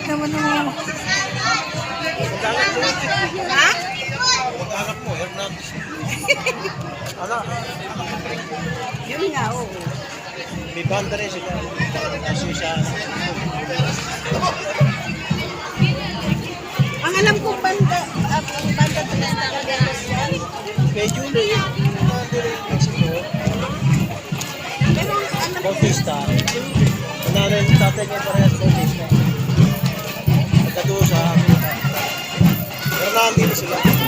naman naman. Ha? Mag-anak mo, Hernandez. Ano? Yun nga, oo. May banda rin sila. Kasi siya. Ang alam ko banda, ang banda talaga yan. Kay Julie, yung banda rin Mexico. Pero ano, Bautista. Nanay yung tatay niya parehas Bautista. Pagkatuwa sa Hernandez sila.